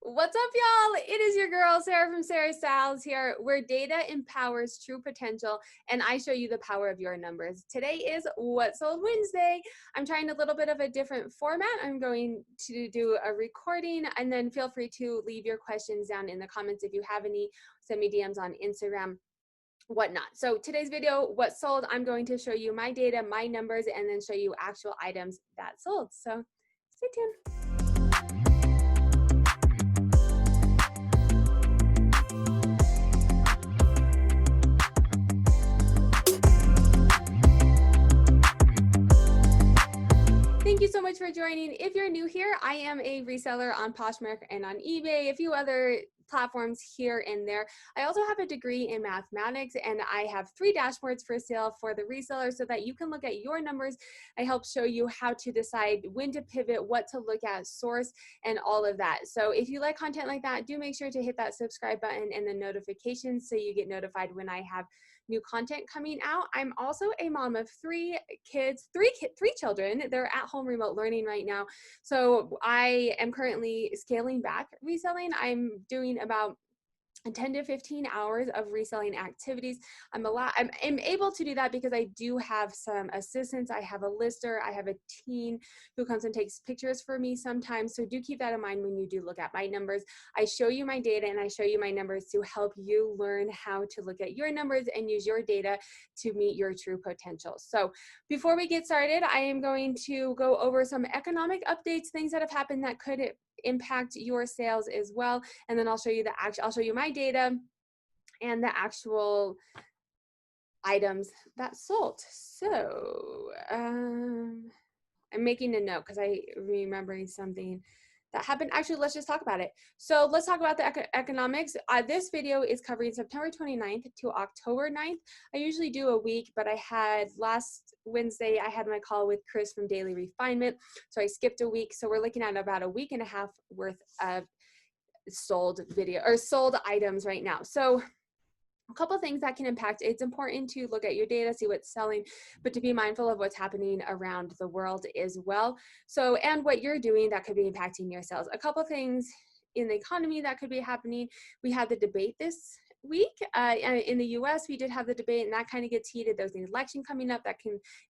What's up, y'all? It is your girl, Sarah from Sarah Styles here, where data empowers true potential and I show you the power of your numbers. Today is What Sold Wednesday. I'm trying a little bit of a different format. I'm going to do a recording and then feel free to leave your questions down in the comments if you have any. Send me DMs on Instagram, whatnot. So today's video, what sold, I'm going to show you my data, my numbers, and then show you actual items that sold. So stay tuned. Thank you so much for joining. If you're new here, I am a reseller on PoshMark and on eBay, a few other platforms here and there. I also have a degree in mathematics and I have 3 dashboards for sale for the reseller so that you can look at your numbers. I help show you how to decide when to pivot, what to look at, source, and all of that. So if you like content like that, do make sure to hit that subscribe button and the notifications so you get notified when I have new content coming out. I'm also a mom of 3 kids, three children. They're at home remote learning right now. So I am currently scaling back reselling. I'm doing about 10 to 15 hours of reselling activities. I'm able to do that because I do have some assistants. I have a lister. I have a team who comes and takes pictures for me sometimes. So do keep that in mind when you do look at my numbers. I show you my data and I show you my numbers to help you learn how to look at your numbers and use your data to meet your true potential. So before we get started, I am going to go over some economic updates, things that have happened that could impact your sales as well, and then I'll show you my data and the actual items that sold. So I'm making a note because I remembering something that happened. Actually, let's just talk about it. So let's talk about the economics. This video is covering September 29th to October 9th. I usually do a week, but I had last Wednesday, I had my call with Chris from Daily Refinement. So I skipped a week. So we're looking at about a week and a half worth of sold items right now. So a couple of things that can impact. It's important to look at your data, see what's selling, but to be mindful of what's happening around the world as well. So, and what you're doing that could be impacting your sales. A couple of things in the economy that could be happening. We had the debate this week in the US. We did have the debate and that kind of gets heated. There's an election coming up that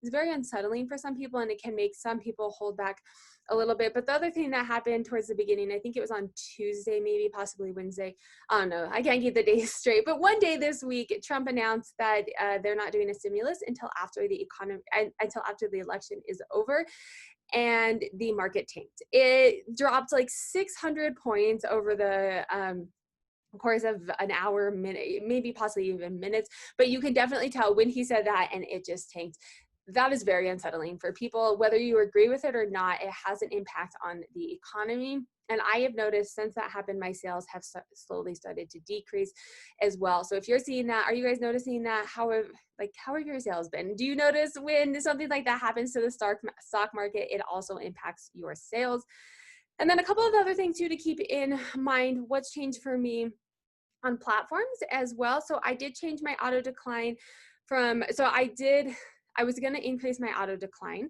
is very unsettling for some people and it can make some people hold back a little bit. But the other thing that happened towards the beginning, I think it was on Tuesday, maybe possibly Wednesday. I don't know. I can't keep the days straight. But one day this week, Trump announced that they're not doing a stimulus until after the election is over. And the market tanked. It dropped like 600 points over the course of an hour, minute, maybe possibly even minutes. But you can definitely tell when he said that and it just tanked. That is very unsettling for people, whether you agree with it or not. It has an impact on the economy. And I have noticed since that happened, my sales have slowly started to decrease as well. So if you're seeing that, are you guys noticing that? How have your sales been? Do you notice when something like that happens to the stock market, it also impacts your sales? And then a couple of other things too to keep in mind, what's changed for me on platforms as well. So I did change my auto decline I was going to increase my auto decline.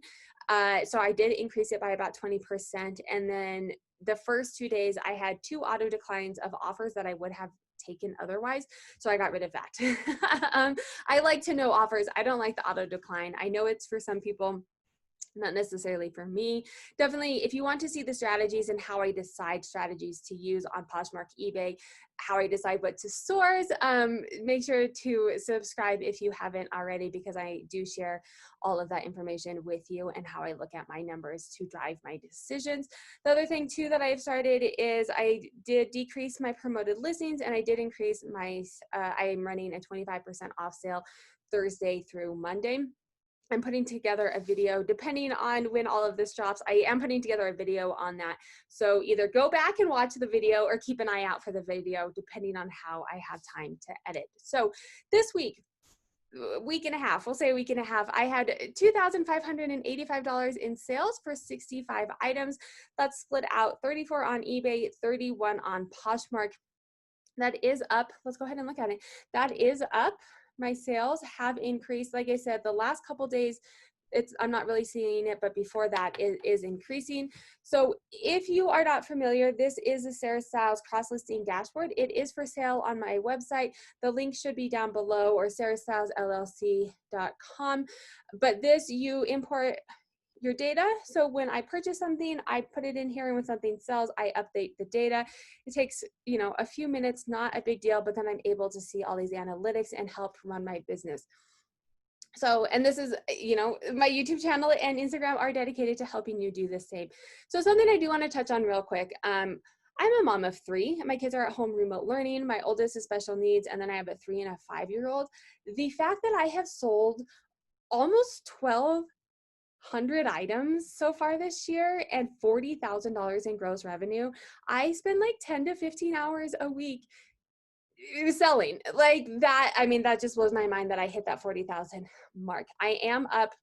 So I did increase it by about 20%. And then the first 2 days I had 2 auto declines of offers that I would have taken otherwise. So I got rid of that. I like to know offers. I don't like the auto decline. I know it's for some people, not necessarily for me. Definitely, if you want to see the strategies and how I decide strategies to use on PoshMark eBay, how I decide what to source, make sure to subscribe if you haven't already, because I do share all of that information with you and how I look at my numbers to drive my decisions. The other thing too that I've started is I did decrease my promoted listings and I did increase my, I am running a 25% off sale Thursday through Monday. I'm putting together a video, depending on when all of this drops, I am putting together a video on that. So either go back and watch the video or keep an eye out for the video, depending on how I have time to edit. So this week, week and a half, we'll say a week and a half, I had $2,585 in sales for 65 items. That's split out 34 on eBay, 31 on PoshMark. That is up. Let's go ahead and look at it. That is up. My sales have increased. Like I said, the last couple days, I'm not really seeing it, but before that it is increasing. So if you are not familiar, this is a Sarah Styles cross-listing dashboard. It is for sale on my website. The link should be down below, or SarahStylesLLC.com. But this, you import your data. So when I purchase something, I put it in here, and when something sells, I update the data. It takes, you know, a few minutes, not a big deal, but then I'm able to see all these analytics and help run my business. So, and this is, you know, my YouTube channel and Instagram are dedicated to helping you do the same. So something I do want to touch on real quick. I'm a mom of 3. My kids are at home remote learning. My oldest is special needs, and then I have a 3 and a 5-year-old. The fact that I have sold almost 1,200 items so far this year and $40,000 in gross revenue, I spend like 10 to 15 hours a week selling like that. I mean, that just blows my mind that I hit that 40,000 mark. I am up.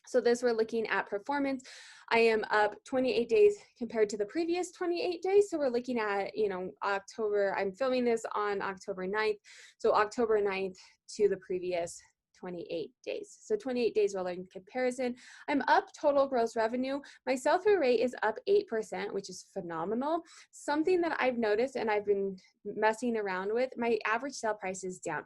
So this, we're looking at performance. I am up 28 days compared to the previous 28 days. So we're looking at, you know, October, I'm filming this on October 9th. So October 9th to the previous 28 days. So 28 days rolling comparison. I'm up total gross revenue. My sell-through rate is up 8%, which is phenomenal. Something that I've noticed and I've been messing around with, my average sale price is down.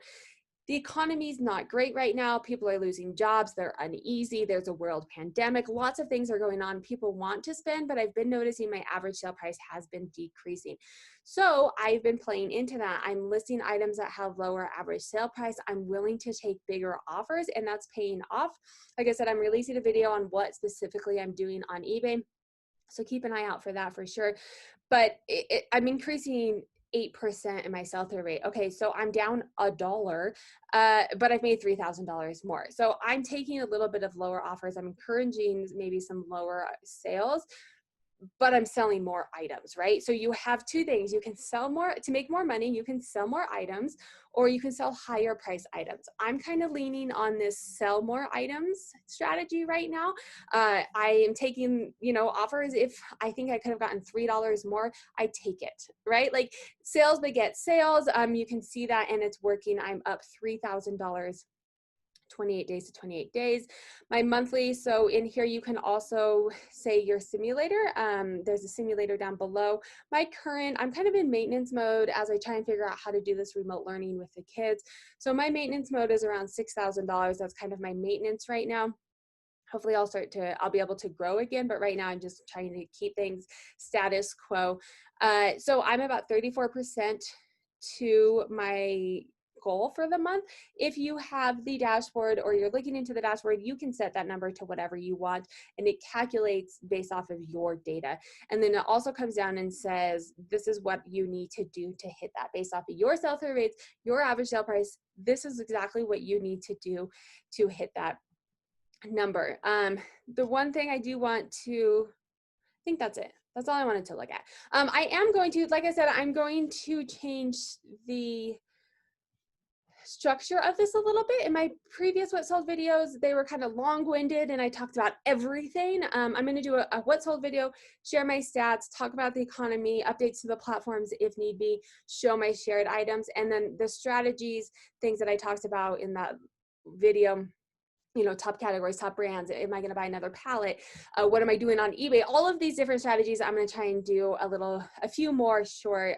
The economy is not great right now. People are losing jobs. They're uneasy. There's a world pandemic. Lots of things are going on. People want to spend, but I've been noticing my average sale price has been decreasing. So I've been playing into that. I'm listing items that have lower average sale price. I'm willing to take bigger offers, and that's paying off. Like I said, I'm releasing a video on what specifically I'm doing on eBay. So keep an eye out for that for sure. But I'm increasing 8% in my sell-through rate. Okay, so I'm down $1, but I've made $3,000 more. So I'm taking a little bit of lower offers. I'm encouraging maybe some lower sales, but I'm selling more items, right? So you have 2 things. You can sell more to make more money. You can sell more items, or you can sell higher price items. I'm kind of leaning on this sell more items strategy right now. I am taking, you know, offers. If I think I could have gotten $3 more, I take it, right? Like sales beget sales. You can see that, and it's working. I'm up $3,000 28 days to 28 days. My monthly, so in here you can also say your simulator. There's a simulator down below. My current, I'm kind of in maintenance mode as I try and figure out how to do this remote learning with the kids. So my maintenance mode is around $6,000. That's kind of my maintenance right now. Hopefully I'll be able to grow again, but right now I'm just trying to keep things status quo. So I'm about 34% to my goal for the month. If you have the dashboard or you're looking into the dashboard, you can set that number to whatever you want, and it calculates based off of your data. And then it also comes down and says, this is what you need to do to hit that based off of your sell-through rates, your average sale price. This is exactly what you need to do to hit that number. The one thing I do want to, I think that's it. That's all I wanted to look at. I am going to, like I said, I'm going to change the structure of this a little bit. In my previous what sold videos, they were kind of long-winded and I talked about everything. I'm going to do a what sold video, share my stats, talk about the economy, updates to the platforms if need be, show my shared items, and then the strategies, things that I talked about in that video. You know, top categories, top brands. Am I going to buy another palette? What am I doing on eBay? All of these different strategies. I'm going to try and do a few more short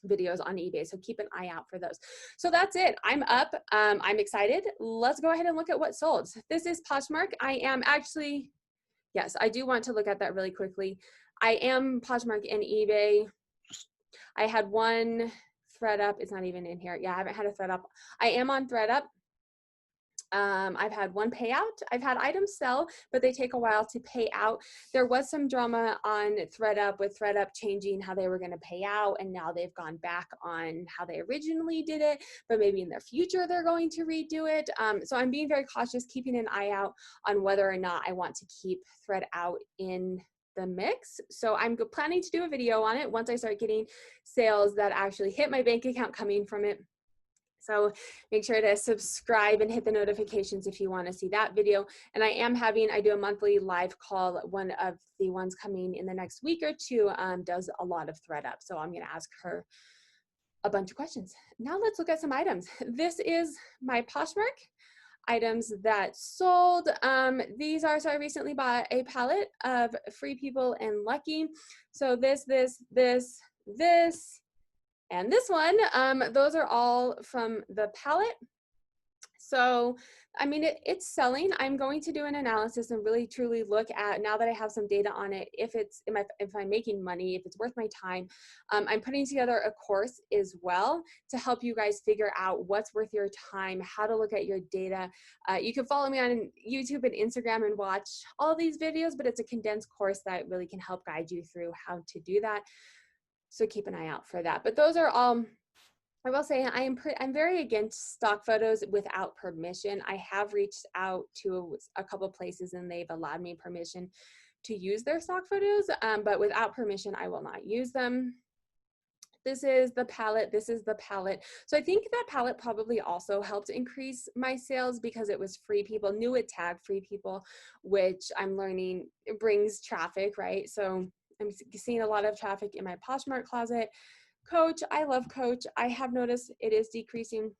videos on eBay. So keep an eye out for those. So that's it. I'm up. I'm excited. Let's go ahead and look at what sold. This is PoshMark. I am actually, yes, I do want to look at that really quickly. I am PoshMark and eBay. I had one Thredup. It's not even in here. Yeah, I haven't had a Thredup. I am on Thredup. I've had one payout. I've had items sell, but they take a while to pay out. There was some drama on Thredup with Thredup changing how they were going to pay out, and now they've gone back on how they originally did it, but maybe in the future they're going to redo it. So I'm being very cautious, keeping an eye out on whether or not I want to keep Thredup in the mix. So I'm planning to do a video on it once I start getting sales that actually hit my bank account coming from it. So make sure to subscribe and hit the notifications if you want to see that video. And I do a monthly live call. One of the ones coming in the next week or two does a lot of Thredup. So I'm going to ask her a bunch of questions. Now let's look at some items. This is my PoshMark. items that sold. These are, so I recently bought a palette of Free People and Lucky. So this, and this one, those are all from the palette. So, I mean, it's selling. I'm going to do an analysis and really truly look at, now that I have some data on it, if I'm making money, if it's worth my time. I'm putting together a course as well to help you guys figure out what's worth your time, how to look at your data. You can follow me on YouTube and Instagram and watch all these videos, but it's a condensed course that really can help guide you through how to do that. So keep an eye out for that. But those are all, I will say I'm very against stock photos without permission. I have reached out to a couple places and they've allowed me permission to use their stock photos, but without permission, I will not use them. This is the palette. This is the palette. So I think that palette probably also helped increase my sales because it was Free People, knew it tagged Free People, which I'm learning it brings traffic, right? So I'm seeing a lot of traffic in my PoshMark closet. Coach, I love Coach. I have noticed it is decreasing.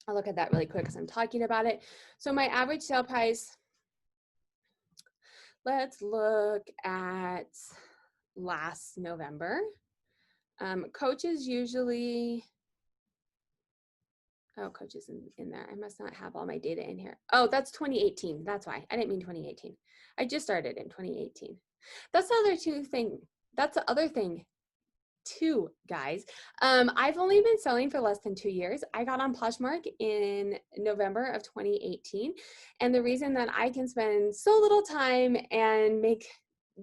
I'll look at that really quick because I'm talking about it. So my average sale price, let's look at last November. Coach is usually, oh, Coach is in there. I must not have all my data in here. Oh, that's 2018. That's why. I didn't mean 2018. I just started in 2018. That's the other thing. Too, guys. I've only been selling for less than 2 years. I got on PoshMark in November of 2018. And the reason that I can spend so little time and make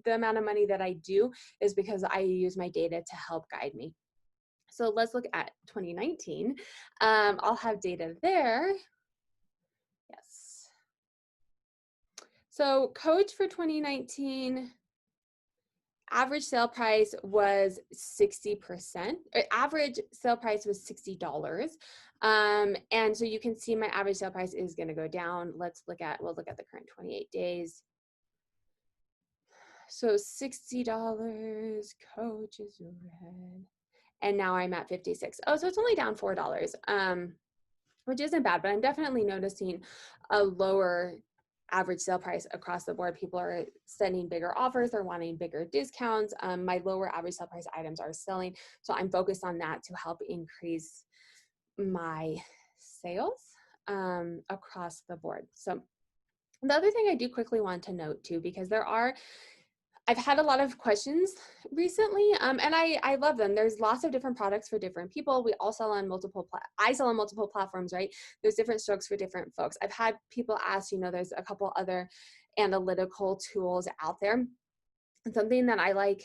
the amount of money that I do is because I use my data to help guide me. So let's look at 2019. I'll have data there. Yes. So Coach for 2019, average sale price was 60%. Average sale price was $60. And so you can see my average sale price is going to go down. We'll look at the current 28 days. So $60, Coach is red. And now I'm at 56. Oh, so it's only down $4, which isn't bad, but I'm definitely noticing a lower average sale price across the board. People are sending bigger offers. They're wanting bigger discounts. My lower average sale price items are selling. So I'm focused on that to help increase my sales across the board. So the other thing I do quickly want to note too, because I've had a lot of questions recently, and I love them. There's lots of different products for different people. We all sell on I sell on multiple platforms, right? There's different strokes for different folks. I've had people ask, there's a couple other analytical tools out there. And something that I like,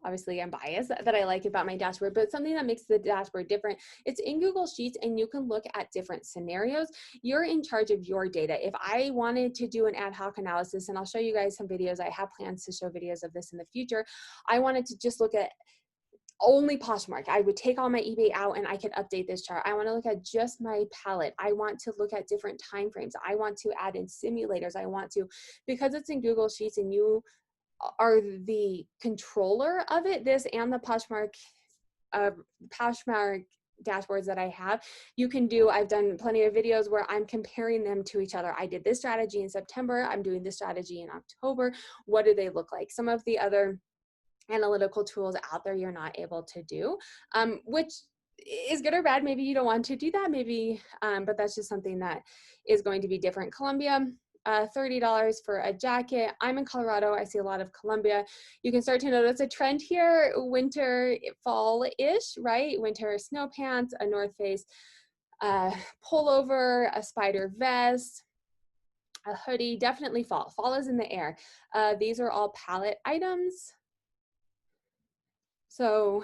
obviously I'm biased, that I like about my dashboard, but something that makes the dashboard different, it's in Google Sheets and you can look at different scenarios. You're in charge of your data. If I wanted to do an ad hoc analysis, and I'll show you guys some videos, I have plans to show videos of this in the future. I wanted to just look at only PoshMark. I would take all my eBay out and I could update this chart. I want to look at just my palette. I want to look at different time frames. I want to add in simulators. Because it's in Google Sheets and you are the controller of it, this and the PoshMark dashboards that I have, I've done plenty of videos where I'm comparing them to each other. I did this strategy in September. I'm doing this strategy in October. What do they look like? Some of the other analytical tools out there you're not able to do, which is good or bad. Maybe you don't want to do that, but that's just something that is going to be different. Columbia, $30 for a jacket. I'm in Colorado. I see a lot of Columbia. You can start to notice a trend here, winter, fall-ish, right? Winter snow pants, a North Face pullover, a spider vest, a hoodie, definitely fall. Fall is in the air. These are all palette items. So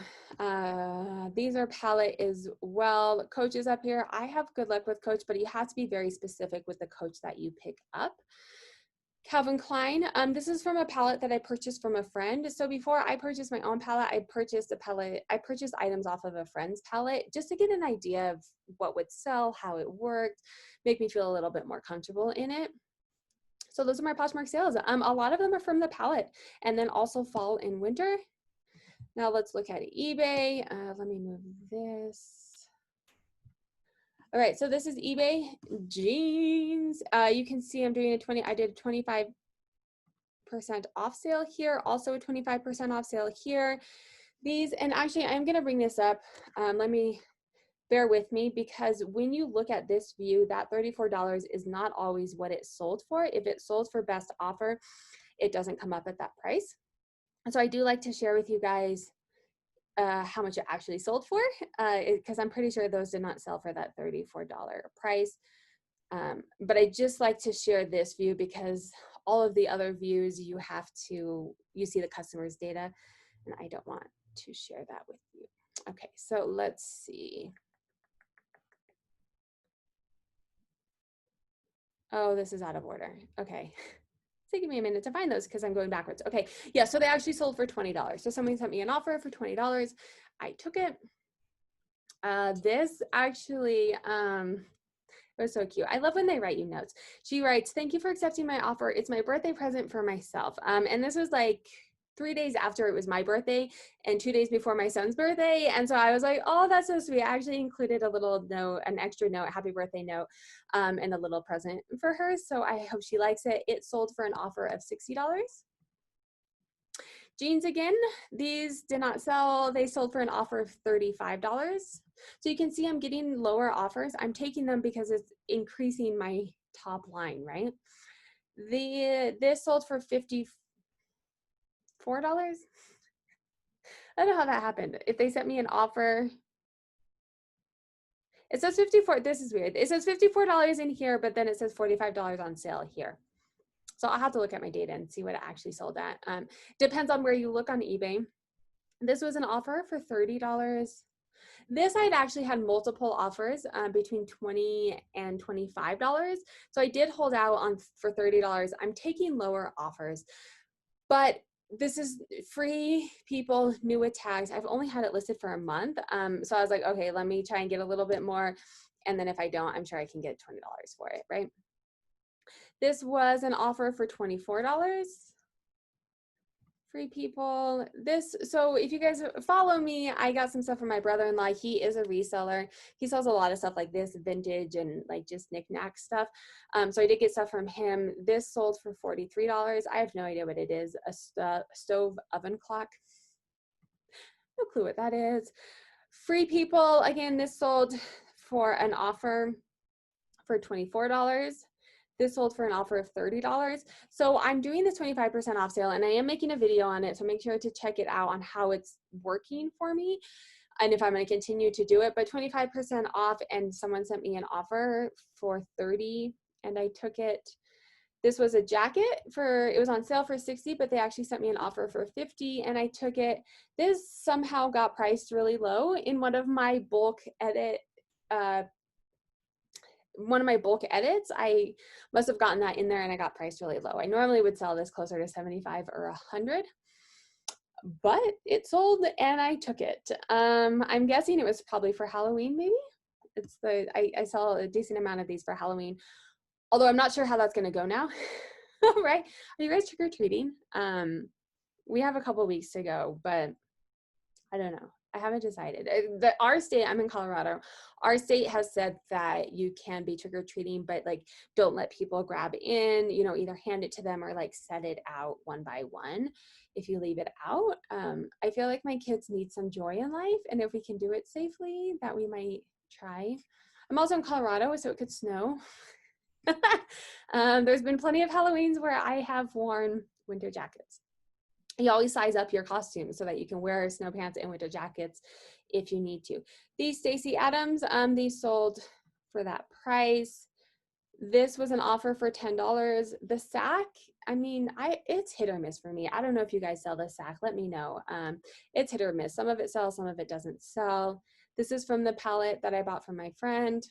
these are palette as well. Coach is up here. I have good luck with Coach, but you have to be very specific with the Coach that you pick up. Calvin Klein, this is from a palette that I purchased from a friend. So before I purchased my own palette, I purchased items off of a friend's palette just to get an idea of what would sell, how it worked, make me feel a little bit more comfortable in it. So those are my PoshMark sales. A lot of them are from the palette, and then also fall and winter. Now let's look at eBay. Let me move this. All right, so this is eBay jeans. You can see I'm doing I did a 25% off sale here, also a 25% off sale here. These, and actually I'm gonna bring this up. Let me bear with me, because when you look at this view, that $34 is not always what it sold for. If it sold for best offer, it doesn't come up at that price. And so I do like to share with you guys how much it actually sold for, because I'm pretty sure those did not sell for that $34 price. But I just like to share this view, because all of the other views you see the customer's data, and I don't want to share that with you. Okay, so let's see. Oh, this is out of order. Okay. It's taking me a minute to find those because I'm going backwards. Okay, yeah, so they actually sold for $20. So somebody sent me an offer for $20. I took it. This actually, it was so cute. I love when they write you notes. She writes, "Thank you for accepting my offer. It's my birthday present for myself." And this was like 3 days after it was my birthday and 2 days before my son's birthday. And so I was like, oh, that's so sweet. I actually included a little note, an extra note, happy birthday note, and a little present for her. So I hope she likes it. It sold for an offer of $60. Jeans again, these did not sell. They sold for an offer of $35. So you can see I'm getting lower offers. I'm taking them because it's increasing my top line, right? This sold for $54. I don't know how that happened. If they sent me an offer, it says 54. This is weird. It says $54 in here, but then it says $45 on sale here. So I'll have to look at my data and see what it actually sold at. Depends on where you look on eBay. This was an offer for $30. This I'd actually had multiple offers between $20 and $25. So I did hold out for $30. I'm taking lower offers, but this is free people, new with tags. I've only had it listed for a month. So I was like, okay, let me try and get a little bit more. And then if I don't, I'm sure I can get $20 for it, right? This was an offer for $24. Free people. So if you guys follow me, I got some stuff from my brother-in-law. He is a reseller. He sells a lot of stuff like this, vintage and like just knick-knack stuff. So I did get stuff from him. This sold for $43. I have no idea what it is. A stove oven clock. No clue what that is. Free people. Again, this sold for an offer for $24. This sold for an offer of $30. So I'm doing this 25% off sale, and I am making a video on it. So make sure to check it out on how it's working for me and if I'm going to continue to do it. But 25% off, and someone sent me an offer for $30 and I took it. This was a jacket it was on sale for $60, but they actually sent me an offer for $50 and I took it. This somehow got priced really low in one of my bulk edits. I must have gotten that in there and I got priced really low. I normally would sell this closer to 75 or 100, but it sold and I took it. I'm guessing it was probably for Halloween, maybe. I sell a decent amount of these for Halloween, although I'm not sure how that's gonna go now. Right? Are you guys trick-or-treating? We have a couple weeks to go, but I don't know. I haven't decided. Our state, I'm in Colorado, our state has said that you can be trick-or-treating, but like don't let people grab in, either hand it to them or like set it out one by one if you leave it out. I feel like my kids need some joy in life, and if we can do it safely, that we might try. I'm also in Colorado, so it could snow. There's been plenty of Halloweens where I have worn winter jackets. You always size up your costume so that you can wear snow pants and winter jackets if you need to. These Stacey Adams, these sold for that price. This was an offer for $10. The sack, it's hit or miss for me. I don't know if you guys sell the sack. Let me know. It's hit or miss. Some of it sells, some of it doesn't sell. This is from the palette that I bought from my friend.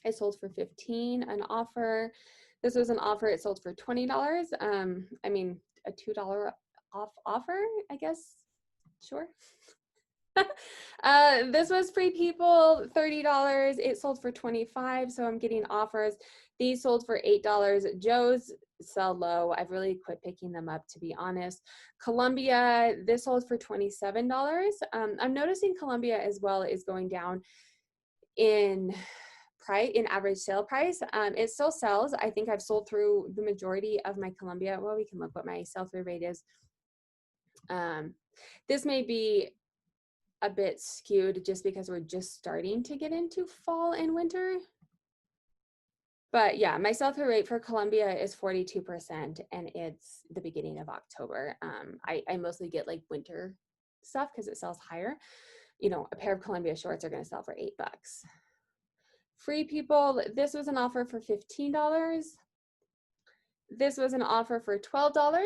It sold for $15, an offer. This was an offer. It sold for $20. A $2 off offer, I guess. Sure. This was free people, $30. It sold for $25, so I'm getting offers. These sold for $8. Joe's sell low. I've really quit picking them up, to be honest. Columbia, this sold for $27. I'm noticing Columbia as well is going down. in price, in average sale price. It still sells. I think I've sold through the majority of my Columbia. Well, we can look what my sell-through rate is. This may be a bit skewed just because we're just starting to get into fall and winter. But yeah, my sell-through rate for Columbia is 42%, and it's the beginning of October. I mostly get like winter stuff because it sells higher. You know, a pair of Columbia shorts are going to sell for $8. Free People, this was an offer for $15. This was an offer for $12,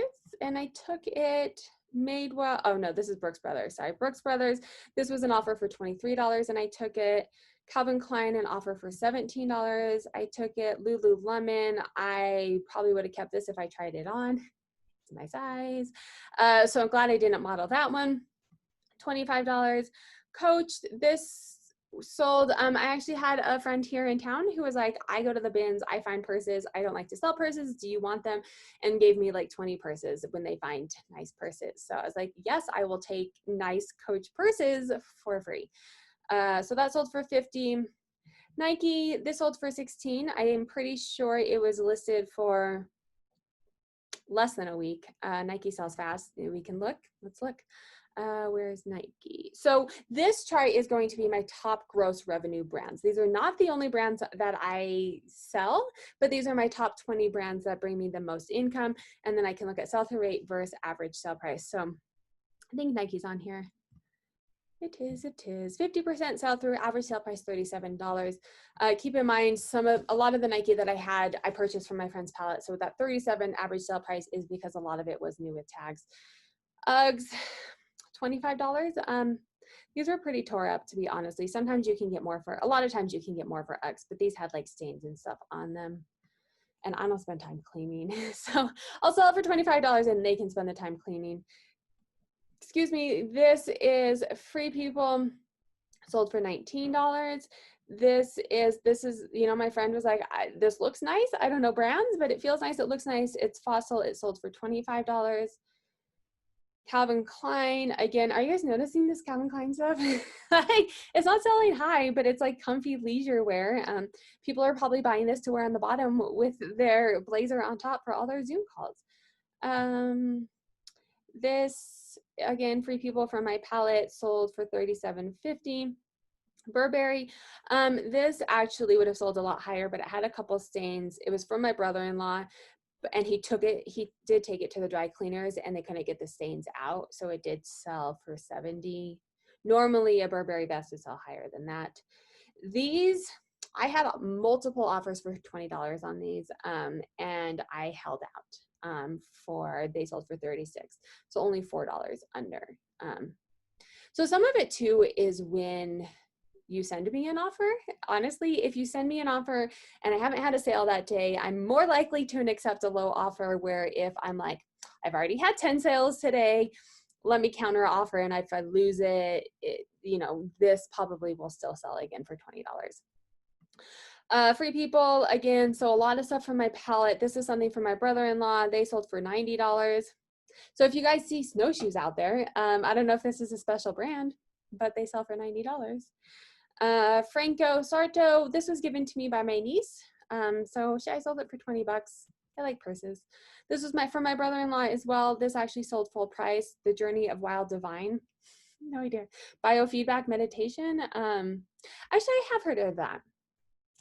and I took it. Madewell, oh no, this is Brooks Brothers, sorry, Brooks Brothers. This was an offer for $23, and I took it. Calvin Klein, an offer for $17. I took it. Lululemon, I probably would have kept this if I tried it on. It's my size. So I'm glad I didn't model that one. $25. Coach, this sold. I actually had a friend here in town who was like, I go to the bins, I find purses, I don't like to sell purses, do you want them? And gave me like 20 purses when they find nice purses. So I was like, yes, I will take nice Coach purses for free. So that sold for $50. Nike, this sold for $16. I am pretty sure it was listed for less than a week. Nike sells fast. We can look. Let's look. Where's Nike? So this chart is going to be my top gross revenue brands. These are not the only brands that I sell, but these are my top 20 brands that bring me the most income. And then I can look at sell-through rate versus average sale price. So I think Nike's on here. It is 50% sell through, average sale price $37. Keep in mind, a lot of the Nike that I had, I purchased from my friend's palette. So that $37 average sale price is because a lot of it was new with tags. Uggs, $25. These were pretty tore up, to be honestly. Sometimes you can get more for, a lot of times you can get more for Uggs, but these had like stains and stuff on them. And I don't spend time cleaning. So I'll sell it for $25 and they can spend the time cleaning. Excuse me, this is Free People, sold for $19. This is, you know, my friend was like, this looks nice. I don't know brands, but it feels nice. It looks nice. It's Fossil. It sold for $25. Calvin Klein, again, are you guys noticing this Calvin Klein stuff? Like, it's not selling high, but it's like comfy leisure wear. People are probably buying this to wear on the bottom with their blazer on top for all their Zoom calls. This, again, Free People from my palette, sold for $37.50. Burberry, this actually would have sold a lot higher, but it had a couple stains. It was from my brother-in-law, and he did take it to the dry cleaners, and they couldn't get the stains out, so it did sell for $70. Normally a Burberry vest would sell higher than that. These, I had multiple offers for $20 on these, and I held out. They sold for $36, so only $4 under. So some of it too is when you send me an offer. Honestly, if you send me an offer and I haven't had a sale that day, I'm more likely to accept a low offer, where if I'm like, I've already had 10 sales today, let me counter offer, and if I lose it, you know, this probably will still sell again for $20. Free People, again, so a lot of stuff from my palette. This is something from my brother-in-law. They sold for $90. So if you guys see snowshoes out there, I don't know if this is a special brand, but they sell for $90. Franco Sarto, this was given to me by my niece. So I sold it for $20. I like purses. This was from my brother-in-law as well. This actually sold full price. The Journey of Wild Divine. No idea. Biofeedback meditation. Actually, I have heard of that.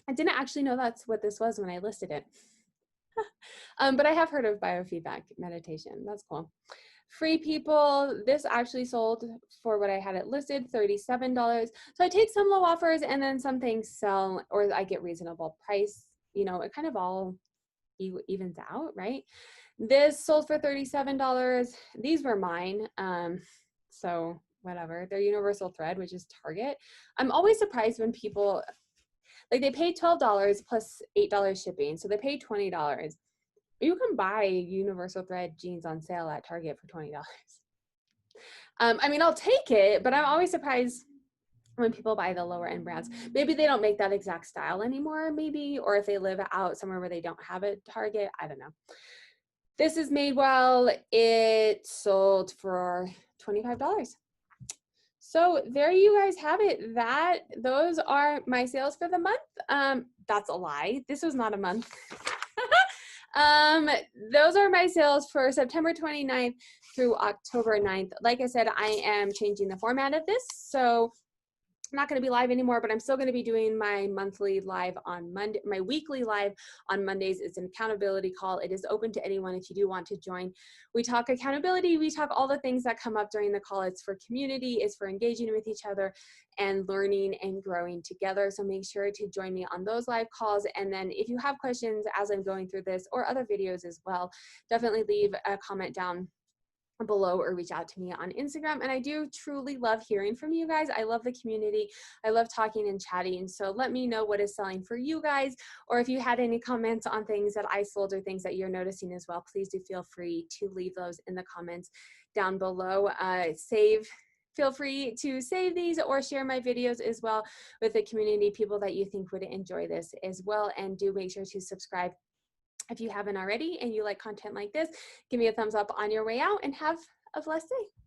I didn't actually know that's what this was when I listed it. But I have heard of biofeedback meditation. That's cool. Free People, this actually sold for what I had it listed, $37. So I take some low offers, and then some things sell, or I get reasonable price. You know, it kind of all evens out, right? This sold for $37. These were mine. So whatever. They're Universal Thread, which is Target. I'm always surprised when people, like, they pay $12 plus $8 shipping. So they pay $20. You can buy Universal Thread jeans on sale at Target for $20. I mean, I'll take it, but I'm always surprised when people buy the lower end brands. Maybe they don't make that exact style anymore, maybe, or if they live out somewhere where they don't have a Target, I don't know. This is Madewell. It sold for $25. So there you guys have it. Those are my sales for the month. That's a lie. This was not a month. Those are my sales for September 29th through October 9th. Like I said, I am changing the format of this. So I'm not going to be live anymore, but I'm still going to be doing my monthly live on Monday, my weekly live on Mondays. It's an accountability call. It is open to anyone if you do want to join. We talk accountability. We talk all the things that come up during the call. It's for community, it's for engaging with each other and learning and growing together. So make sure to join me on those live calls. And then if you have questions as I'm going through this or other videos as well, definitely leave a comment down below or reach out to me on Instagram. And I do truly love hearing from you guys. I love the community. I love talking and chatting. So let me know what is selling for you guys, or if you had any comments on things that I sold or things that you're noticing as well, please do feel free to leave those in the comments down below. Feel free to save these or share my videos as well with the community, people that you think would enjoy this as well. And do make sure to subscribe if you haven't already and you like content like this. Give me a thumbs up on your way out and have a blessed day.